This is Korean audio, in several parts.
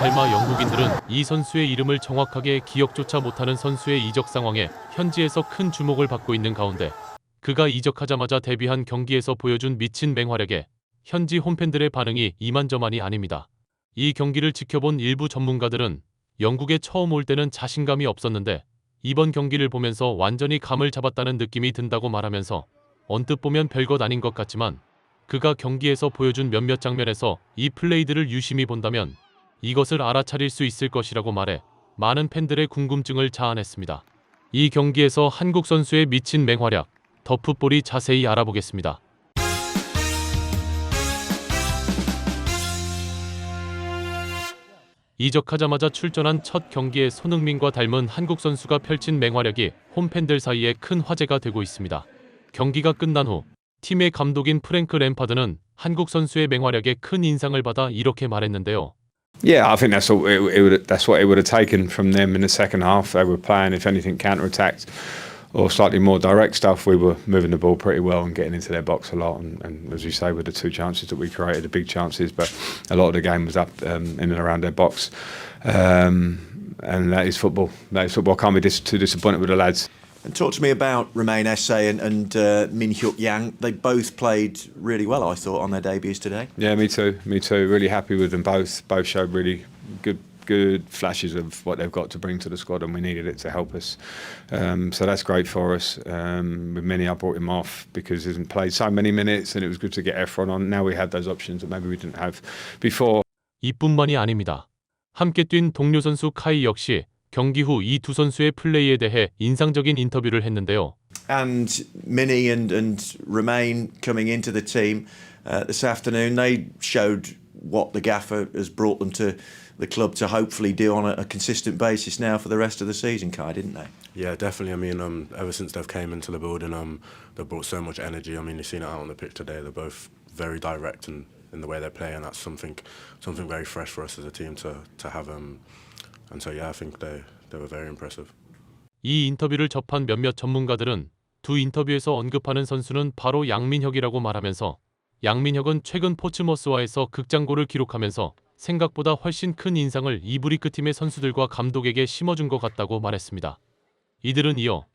닮아 영국인들은 이 선수의 이름을 정확하게 기억조차 못하는 선수의 이적 상황에 현지에서 큰 주목을 받고 있는 가운데 그가 이적하자마자 데뷔한 경기에서 보여준 미친 맹활약에 현지 홈팬들의 반응이 이만저만이 아닙니다. 이 경기를 지켜본 일부 전문가들은 영국에 처음 올 때는 자신감이 없었는데 이번 경기를 보면서 완전히 감을 잡았다는 느낌이 든다고 말하면서 언뜻 보면 별것 아닌 것 같지만 그가 경기에서 보여준 몇몇 장면에서 이 플레이들을 유심히 본다면 이것을 알아차릴 수 있을 것이라고 말해 많은 팬들의 궁금증을 자아냈습니다. 이 경기에서 한국 선수의 미친 맹활약, 더 풋볼이 자세히 알아보겠습니다. 이적하자마자 출전한 첫 경기에 손흥민과 닮은 한국 선수가 펼친 맹활약이 홈팬들 사이에 큰 화제가 되고 있습니다. 경기가 끝난 후 팀의 감독인 프랭크 램파드는 한국 선수의 맹활약에 큰 인상을 받아 이렇게 말했는데요. Yeah, I think that's what it would have taken from them in the second half. They were playing, if anything, counter-attacked or slightly more direct stuff. We were moving the ball pretty well and getting into their box a lot. And as you say, with the two chances that we created, the big chances, but a lot of the game was up in and around their box. And that is football. That is football. I can't be too disappointed with the lads. And talk to me about Romain Esse and Min Hyuk Yang. They both played really well, I thought, on their debuts today. Yeah, me too. Me too. Really happy with them both. Both showed really good flashes of what they've got to bring to the squad, and we needed it to help us. So that's great for us. With Mini, I brought him off because he hasn't played so many minutes, and it was good to get Efron on. Now we had those options that maybe we didn't have before. 이뿐만이 아닙니다. 함께 뛴 동료 선수 카이 역시 경기 후 이 두 선수의 플레이에 대해 인상적인 인터뷰를 했는데요. And Mini and Romain coming into the team this afternoon, they showed what the gaffer has brought them to the club to hopefully do on a consistent basis now for the rest of the season, Kai, didn't they? Yeah, definitely. I mean, ever since they've came into the building, they've brought so much energy. I mean, you've seen it out on the pitch today. They're both very direct in the way they play, and that's something very fresh for us as a team to have. And so, yeah, I think they were very impressive. 이 인터뷰를 접한 몇몇 전문가들은 두 인터뷰에서 언급하는 선수는 바로 양민혁이라고 말하면서 양민혁은 최근 포츠머스와에서 극장골을 기록하면서 생각보다 훨씬 큰 인상을 이브리그 팀의 선수들과 감독에게 심어준 것 같다고 말했습니다. 이들은 이어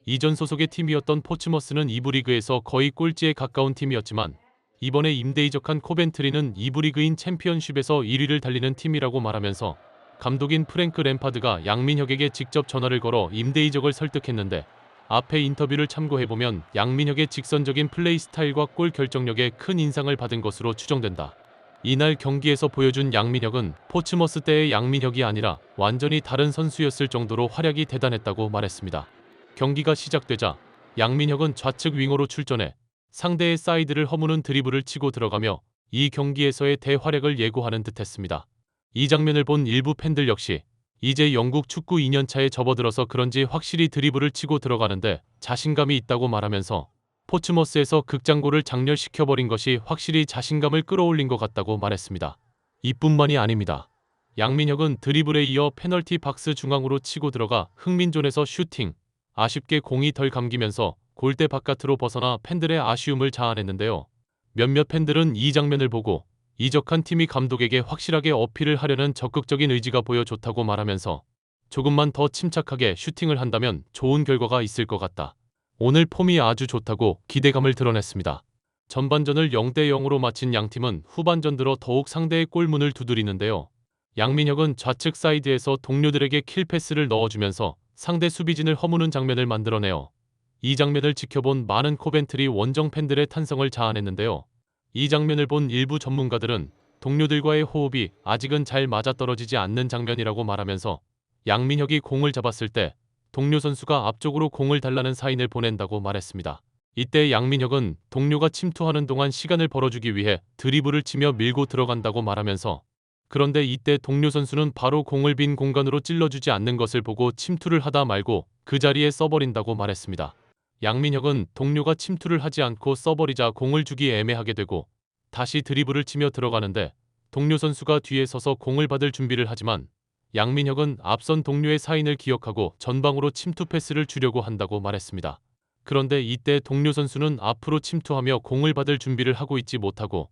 이전 소속의 팀이었던 포츠머스는 이브리그에서 거의 꼴찌에 가까운 팀이었지만 이번에 임대 이적한 코벤트리는 이브리그인 챔피언십에서 1위를 달리는 팀이라고 말하면서 감독인 프랭크 램파드가 양민혁에게 직접 전화를 걸어 임대 이적을 설득했는데 앞에 인터뷰를 참고해보면 양민혁의 직선적인 플레이 스타일과 골 결정력에 큰 인상을 받은 것으로 추정된다. 이날 경기에서 보여준 양민혁은 포츠머스 때의 양민혁이 아니라 완전히 다른 선수였을 정도로 활약이 대단했다고 말했습니다. 경기가 시작되자 양민혁은 좌측 윙어로 출전해 상대의 사이드를 허무는 드리블을 치고 들어가며 이 경기에서의 대활약을 예고하는 듯했습니다. 이 장면을 본 일부 팬들 역시 이제 영국 축구 2년차에 접어들어서 그런지 확실히 드리블을 치고 들어가는데 자신감이 있다고 말하면서 포츠머스에서 극장골을 장렬시켜버린 것이 확실히 자신감을 끌어올린 것 같다고 말했습니다. 이뿐만이 아닙니다. 양민혁은 드리블에 이어 페널티 박스 중앙으로 치고 들어가 흥민존에서 슈팅, 아쉽게 공이 덜 감기면서 골대 바깥으로 벗어나 팬들의 아쉬움을 자아냈는데요. 몇몇 팬들은 이 장면을 보고 이적한 팀이 감독에게 확실하게 어필을 하려는 적극적인 의지가 보여 좋다고 말하면서 조금만 더 침착하게 슈팅을 한다면 좋은 결과가 있을 것 같다. 오늘 폼이 아주 좋다고 기대감을 드러냈습니다. 전반전을 0대0으로 마친 양팀은 후반전 들어 더욱 상대의 골문을 두드리는데요. 양민혁은 좌측 사이드에서 동료들에게 킬패스를 넣어주면서 상대 수비진을 허무는 장면을 만들어내요. 이 장면을 지켜본 많은 코벤트리 원정 팬들의 탄성을 자아냈는데요. 이 장면을 본 일부 전문가들은 동료들과의 호흡이 아직은 잘 맞아떨어지지 않는 장면이라고 말하면서 양민혁이 공을 잡았을 때 동료 선수가 앞쪽으로 공을 달라는 사인을 보낸다고 말했습니다. 이때 양민혁은 동료가 침투하는 동안 시간을 벌어주기 위해 드리블을 치며 밀고 들어간다고 말하면서 그런데 이때 동료 선수는 바로 공을 빈 공간으로 찔러주지 않는 것을 보고 침투를 하다 말고 그 자리에 써버린다고 말했습니다. 양민혁은 동료가 침투를 하지 않고 써버리자 공을 주기 애매하게 되고 다시 드리블을 치며 들어가는데 동료 선수가 뒤에 서서 공을 받을 준비를 하지만 양민혁은 앞선 동료의 사인을 기억하고 전방으로 침투 패스를 주려고 한다고 말했습니다. 그런데 이때 동료 선수는 앞으로 침투하며 공을 받을 준비를 하고 있지 못하고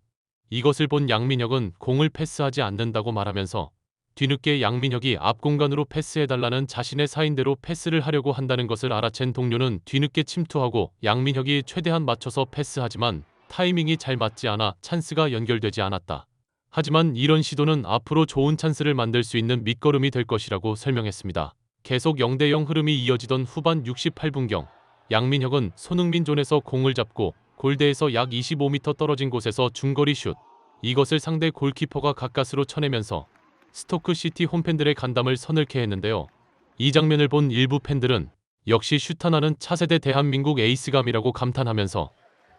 이것을 본 양민혁은 공을 패스하지 않는다고 말하면서 뒤늦게 양민혁이 앞 공간으로 패스해달라는 자신의 사인대로 패스를 하려고 한다는 것을 알아챈 동료는 뒤늦게 침투하고 양민혁이 최대한 맞춰서 패스하지만 타이밍이 잘 맞지 않아 찬스가 연결되지 않았다. 하지만 이런 시도는 앞으로 좋은 찬스를 만들 수 있는 밑거름이 될 것이라고 설명했습니다. 계속 0대0 흐름이 이어지던 후반 68분경 양민혁은 손흥민 존에서 공을 잡고 골대에서 약 25m 떨어진 곳에서 중거리 슛. 이것을 상대 골키퍼가 가까스로 쳐내면서 스토크시티 홈팬들의 간담을 서늘케 했는데요. 이 장면을 본 일부 팬들은 역시 슛 하나는 차세대 대한민국 에이스감이라고 감탄하면서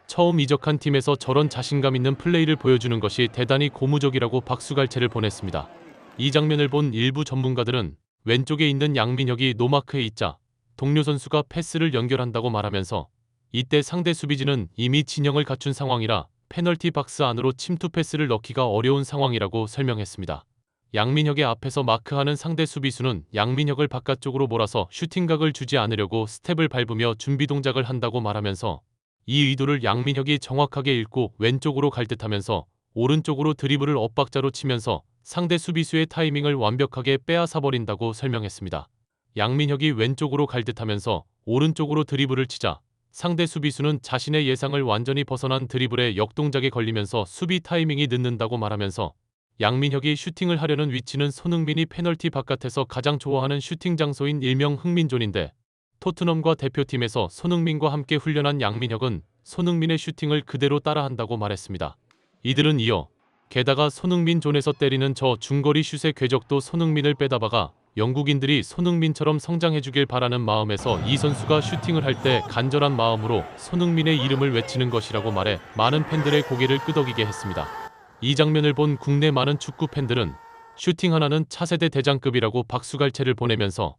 처음 이적한 팀에서 저런 자신감 있는 플레이를 보여주는 것이 대단히 고무적이라고 박수갈채를 보냈습니다. 이 장면을 본 일부 전문가들은 왼쪽에 있는 양민혁이 노마크에 있자 동료 선수가 패스를 연결한다고 말하면서 이때 상대 수비진은 이미 진영을 갖춘 상황이라 페널티 박스 안으로 침투 패스를 넣기가 어려운 상황이라고 설명했습니다. 양민혁의 앞에서 마크하는 상대 수비수는 양민혁을 바깥쪽으로 몰아서 슈팅각을 주지 않으려고 스텝을 밟으며 준비 동작을 한다고 말하면서 이 의도를 양민혁이 정확하게 읽고 왼쪽으로 갈 듯하면서 오른쪽으로 드리블을 엇박자로 치면서 상대 수비수의 타이밍을 완벽하게 빼앗아버린다고 설명했습니다. 양민혁이 왼쪽으로 갈 듯하면서 오른쪽으로 드리블을 치자 상대 수비수는 자신의 예상을 완전히 벗어난 드리블에 역동작에 걸리면서 수비 타이밍이 늦는다고 말하면서 양민혁이 슈팅을 하려는 위치는 손흥민이 페널티 바깥에서 가장 좋아하는 슈팅 장소인 일명 흥민존인데 토트넘과 대표팀에서 손흥민과 함께 훈련한 양민혁은 손흥민의 슈팅을 그대로 따라한다고 말했습니다. 이들은 이어 게다가 손흥민 존에서 때리는 저 중거리 슛의 궤적도 손흥민을 빼다박아 영국인들이 손흥민처럼 성장해주길 바라는 마음에서 이 선수가 슈팅을 할 때 간절한 마음으로 손흥민의 이름을 외치는 것이라고 말해 많은 팬들의 고개를 끄덕이게 했습니다. 이 장면을 본 국내 많은 축구 팬들은 슈팅 하나는 차세대 대장급이라고 박수갈채를 보내면서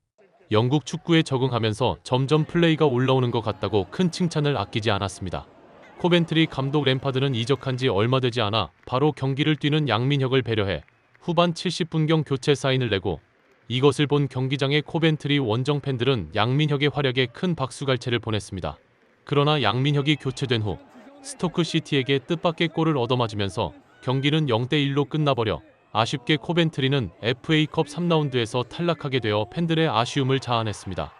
영국 축구에 적응하면서 점점 플레이가 올라오는 것 같다고 큰 칭찬을 아끼지 않았습니다. 코벤트리 감독 램파드는 이적한 지 얼마 되지 않아 바로 경기를 뛰는 양민혁을 배려해 후반 70분경 교체 사인을 내고 이것을 본 경기장의 코벤트리 원정 팬들은 양민혁의 활약에 큰 박수갈채를 보냈습니다. 그러나 양민혁이 교체된 후 스토크시티에게 뜻밖의 골을 얻어맞으면서 경기는 0대1로 끝나버려 아쉽게 코벤트리는 FA컵 3라운드에서 탈락하게 되어 팬들의 아쉬움을 자아냈습니다.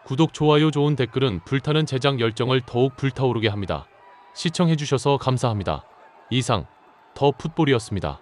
구독, 좋아요, 좋은 댓글은 불타는 제작 열정을 더욱 불타오르게 합니다. 시청해주셔서 감사합니다. 이상 더 풋볼이었습니다.